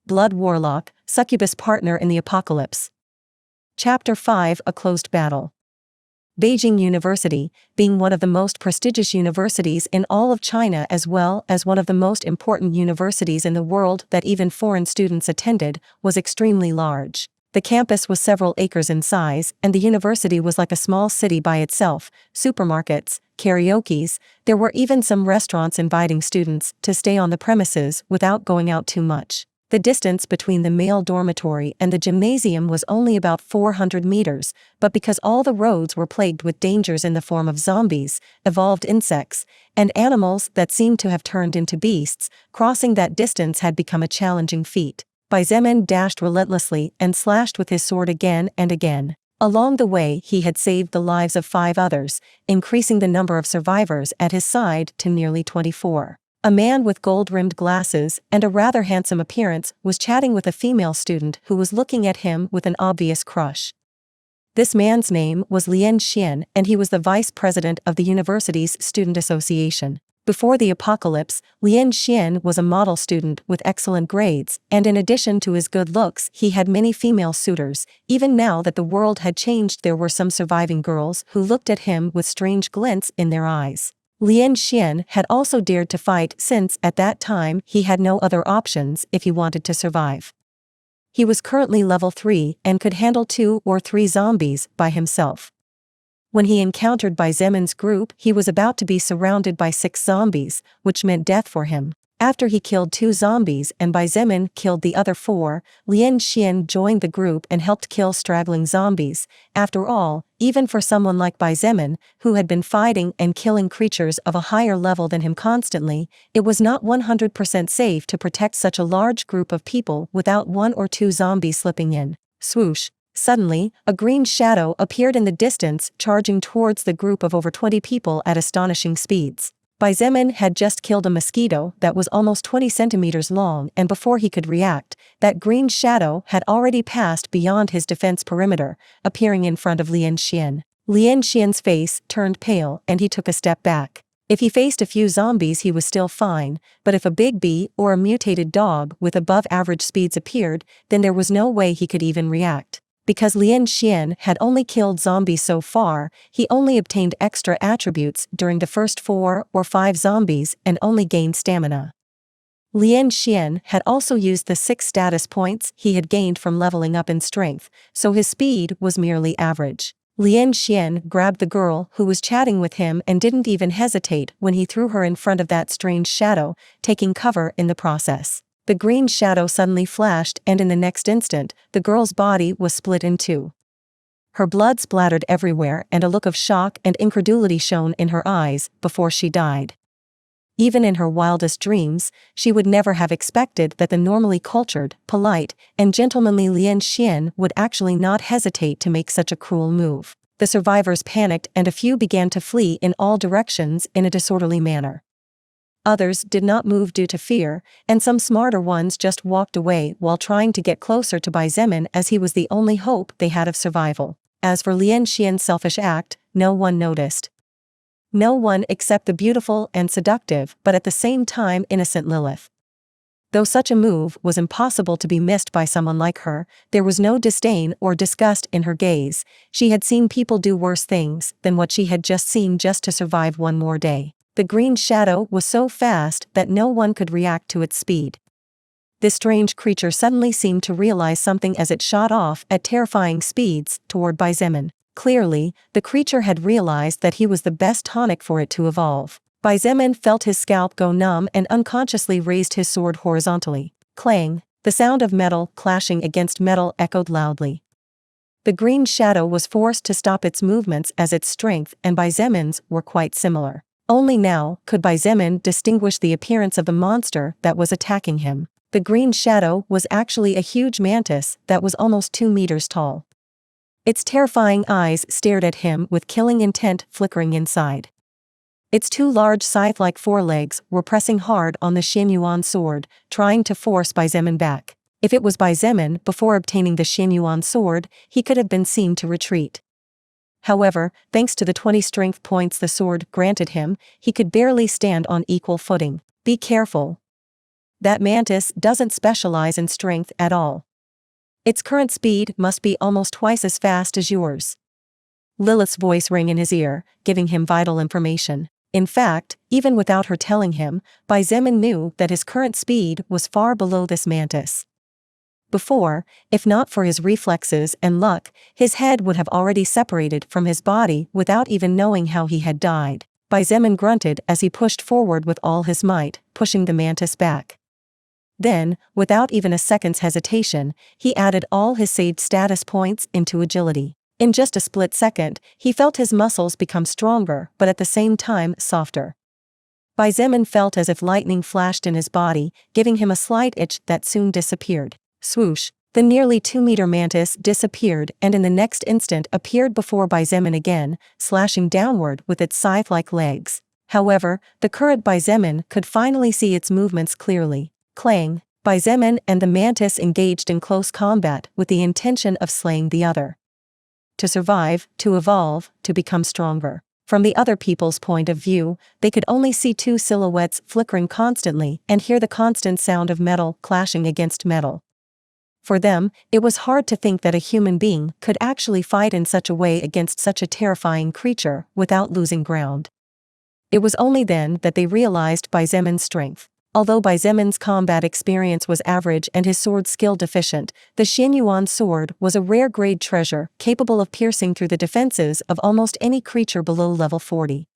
Blood Warlock, Succubus Partner in the Apocalypse. Chapter 5: A Closed Battle. Beijing University, being one of the most prestigious universities in all of China as well as one of the most important universities in the world that even foreign students attended, was extremely large. The campus was several acres in size, and the university was like a small city by itself. Supermarkets, karaokes, there were even some restaurants inviting students to stay on the premises without going out too much. The distance between the male dormitory and the gymnasium was only about 400 meters, but because all the roads were plagued with dangers in the form of zombies, evolved insects, and animals that seemed to have turned into beasts, crossing that distance had become a challenging feat. Xietain dashed relentlessly and slashed with his sword again and again. Along the way he had saved the lives of 5 others, increasing the number of survivors at his side to nearly 24. A man with gold-rimmed glasses and a rather handsome appearance was chatting with a female student who was looking at him with an obvious crush. This man's name was Xietain, and he was the vice president of the university's student association. Before the apocalypse, Xietain was a model student with excellent grades, and in addition to his good looks he had many female suitors. Even now that the world had changed, there were some surviving girls who looked at him with strange glints in their eyes. Xietain had also dared to fight since, at that time, he had no other options if he wanted to survive. He was currently level 3 and could handle 2 or 3 zombies by himself. When he encountered Xietain's group, he was about to be surrounded by 6 zombies, which meant death for him. After he killed 2 zombies and Xietain killed the other 4, Xietain joined the group and helped kill straggling zombies. After all, even for someone like Xietain, who had been fighting and killing creatures of a higher level than him constantly, it was not 100% safe to protect such a large group of people without 1 or 2 zombies slipping in. Swoosh! Suddenly, a green shadow appeared in the distance, charging towards the group of over 20 people at astonishing speeds. Xietain had just killed a mosquito that was almost 20 centimeters long, and before he could react, that green shadow had already passed beyond his defense perimeter, appearing in front of Xietain. Xietan's face turned pale and he took a step back. If he faced a few zombies he was still fine, but if a big bee or a mutated dog with above-average speeds appeared, then there was no way he could even react. Because Xietain had only killed zombies so far, he only obtained extra attributes during the first 4 or 5 zombies and only gained stamina. Xietain had also used the 6 status points he had gained from leveling up in strength, so his speed was merely average. Xietain grabbed the girl who was chatting with him and didn't even hesitate when he threw her in front of that strange shadow, taking cover in the process. The green shadow suddenly flashed, and in the next instant, the girl's body was split in 2. Her blood splattered everywhere and a look of shock and incredulity shone in her eyes before she died. Even in her wildest dreams, she would never have expected that the normally cultured, polite, and gentlemanly Xietain would actually not hesitate to make such a cruel move. The survivors panicked and a few began to flee in all directions in a disorderly manner. Others did not move due to fear, and some smarter ones just walked away while trying to get closer to Xietain, as he was the only hope they had of survival. As for Xietan's selfish act, no one noticed. No one except the beautiful and seductive but at the same time innocent Lilith. Though such a move was impossible to be missed by someone like her, there was no disdain or disgust in her gaze. She had seen people do worse things than what she had just seen just to survive one more day. The green shadow was so fast that no one could react to its speed. This strange creature suddenly seemed to realize something as it shot off at terrifying speeds toward Xietain. Clearly, the creature had realized that he was the best tonic for it to evolve. Xietain felt his scalp go numb and unconsciously raised his sword horizontally. Clang! The sound of metal clashing against metal echoed loudly. The green shadow was forced to stop its movements as its strength and Xietain's were quite similar. Only now could Xietain distinguish the appearance of the monster that was attacking him. The green shadow was actually a huge mantis that was almost 2 meters tall. Its terrifying eyes stared at him with killing intent flickering inside. Its 2 large scythe-like forelegs were pressing hard on the Xietain sword, trying to force Xietain back. If it was Xietain before obtaining the Xietain sword, he could have been seen to retreat. However, thanks to the 20 strength points the sword granted him, he could barely stand on equal footing. Be careful. That mantis doesn't specialize in strength at all. Its current speed must be almost twice as fast as yours. Lilith's voice rang in his ear, giving him vital information. In fact, even without her telling him, Xietain knew that his current speed was far below this mantis. Before, if not for his reflexes and luck, his head would have already separated from his body without even knowing how he had died. Xietain grunted as he pushed forward with all his might, pushing the mantis back. Then, without even a second's hesitation, he added all his saved status points into agility. In just a split second, he felt his muscles become stronger but at the same time softer. Xietain felt as if lightning flashed in his body, giving him a slight itch that soon disappeared. Swoosh! The nearly 2-meter mantis disappeared and in the next instant appeared before Xietain again, slashing downward with its scythe-like legs. However, the current Xietain could finally see its movements clearly. Clang! Xietain and the mantis engaged in close combat with the intention of slaying the other. To survive, to evolve, to become stronger. From the other people's point of view, they could only see two silhouettes flickering constantly and hear the constant sound of metal clashing against metal. For them, it was hard to think that a human being could actually fight in such a way against such a terrifying creature without losing ground. It was only then that they realized Xietan's strength. Although Xietan's combat experience was average and his sword skill deficient, the Xianyuan sword was a rare grade treasure capable of piercing through the defenses of almost any creature below level 40.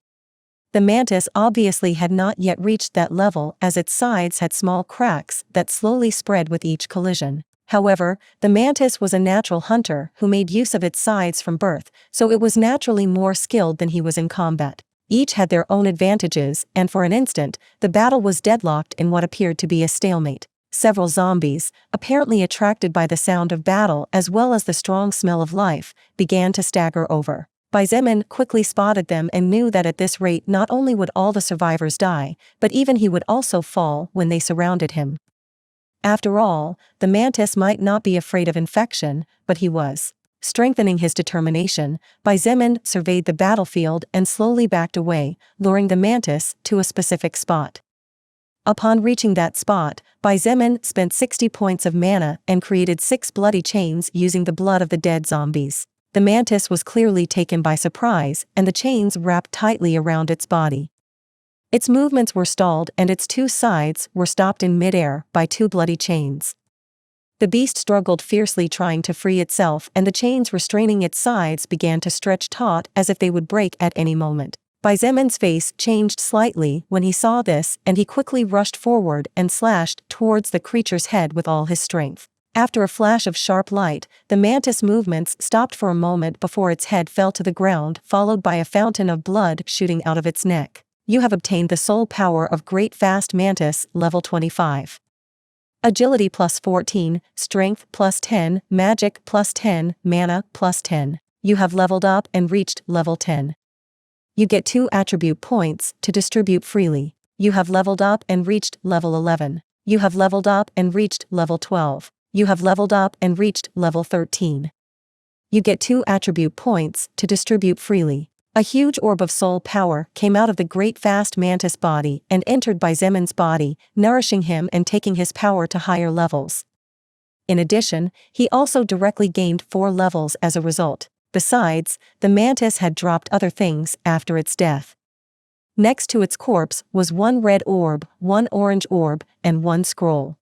The mantis obviously had not yet reached that level as its sides had small cracks that slowly spread with each collision. However, the mantis was a natural hunter who made use of its sides from birth, so it was naturally more skilled than he was in combat. Each had their own advantages, and for an instant, the battle was deadlocked in what appeared to be a stalemate. Several zombies, apparently attracted by the sound of battle as well as the strong smell of life, began to stagger over. Xietain quickly spotted them and knew that at this rate not only would all the survivors die, but even he would also fall when they surrounded him. After all, the mantis might not be afraid of infection, but he was. Strengthening his determination, Xietain surveyed the battlefield and slowly backed away, luring the mantis to a specific spot. Upon reaching that spot, Xietain spent 60 points of mana and created 6 bloody chains using the blood of the dead zombies. The mantis was clearly taken by surprise, and the chains wrapped tightly around its body. Its movements were stalled and its two sides were stopped in midair by 2 bloody chains. The beast struggled fiercely trying to free itself and the chains restraining its sides began to stretch taut as if they would break at any moment. Xietan's face changed slightly when he saw this and he quickly rushed forward and slashed towards the creature's head with all his strength. After a flash of sharp light, the mantis' movements stopped for a moment before its head fell to the ground, followed by a fountain of blood shooting out of its neck. You have obtained the soul power of Great Fast Mantis, level 25. Agility plus 14, Strength plus 10, Magic plus 10, Mana plus 10. You have leveled up and reached level 10. You get 2 attribute points to distribute freely. You have leveled up and reached level 11. You have leveled up and reached level 12. You have leveled up and reached level 13. You get 2 attribute points to distribute freely. A huge orb of soul power came out of the Great Fast Mantis body and entered Xietan's body, nourishing him and taking his power to higher levels. In addition, he also directly gained 4 levels as a result. Besides, the mantis had dropped other things after its death. Next to its corpse was 1 red orb, 1 orange orb, and 1 scroll.